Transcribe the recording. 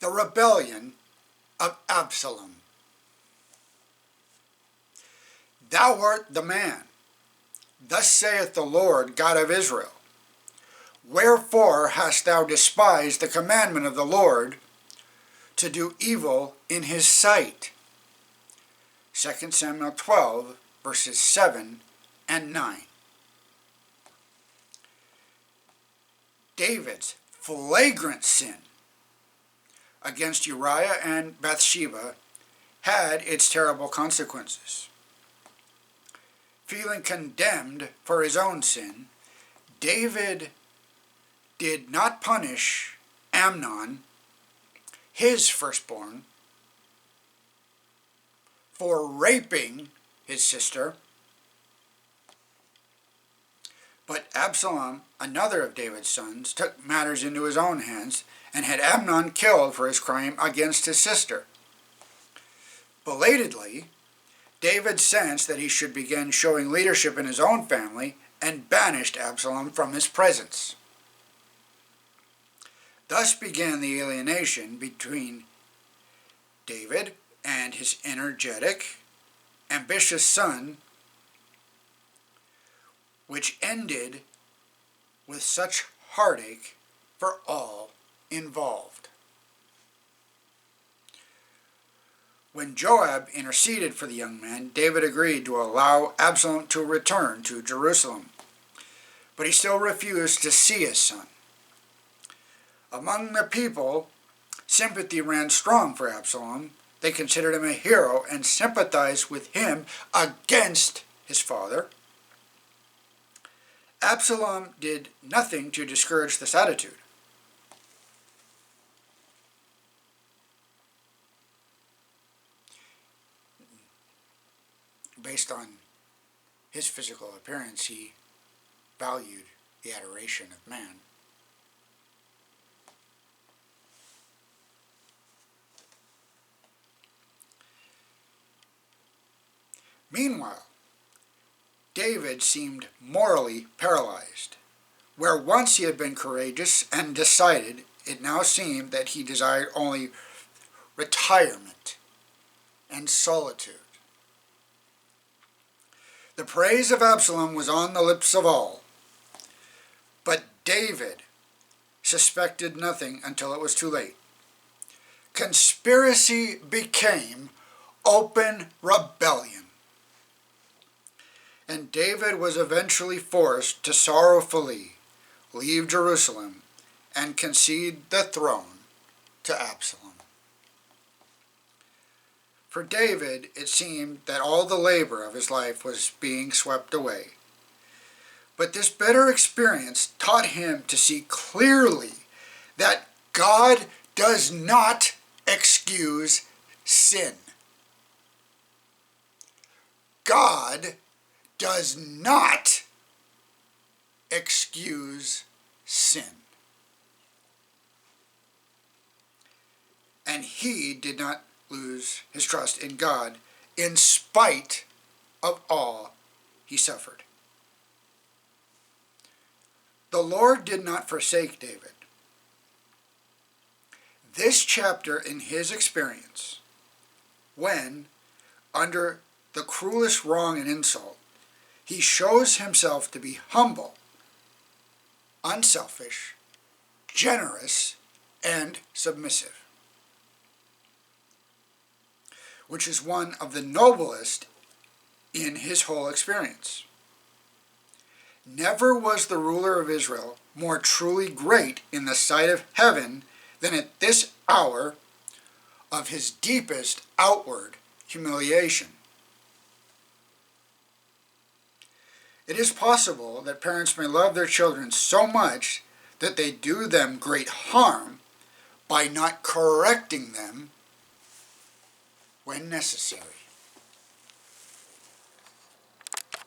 The Rebellion of Absalom. Thou art the man, thus saith the Lord God of Israel. Wherefore hast thou despised the commandment of the Lord, to do evil in his sight? 2 Samuel 12, verses 7 and 9. David's flagrant sin against Uriah and Bathsheba had its terrible consequences. Feeling condemned for his own sin, David did not punish Amnon, his firstborn, for raping his sister, but Absalom, another of David's sons, took matters into his own hands and had Amnon killed for his crime against his sister. Belatedly, David sensed that he should begin showing leadership in his own family and banished Absalom from his presence. Thus began the alienation between David and his energetic, ambitious son, which ended with such heartache for all involved. When Joab interceded for the young man, David agreed to allow Absalom to return to Jerusalem, but he still refused to see his son. Among the people, sympathy ran strong for Absalom. They considered him a hero and sympathized with him against his father. Absalom did nothing to discourage this attitude. Based on his physical appearance, he valued the adoration of man. Meanwhile, David seemed morally paralyzed. Where once he had been courageous and decided, it now seemed that he desired only retirement and solitude. The praise of Absalom was on the lips of all, but David suspected nothing until it was too late. Conspiracy became open rebellion, and David was eventually forced to sorrowfully leave Jerusalem and concede the throne to Absalom. For David, it seemed that all the labor of his life was being swept away. But this bitter experience taught him to see clearly that God does not excuse sin. God does not excuse sin. And he did not lose his trust in God in spite of all he suffered. The Lord did not forsake David. This chapter in his experience, when, under the cruelest wrong and insult, he shows himself to be humble, unselfish, generous, and submissive, which is one of the noblest in his whole experience. Never was the ruler of Israel more truly great in the sight of heaven than at this hour of his deepest outward humiliation. It is possible that parents may love their children so much that they do them great harm by not correcting them when necessary.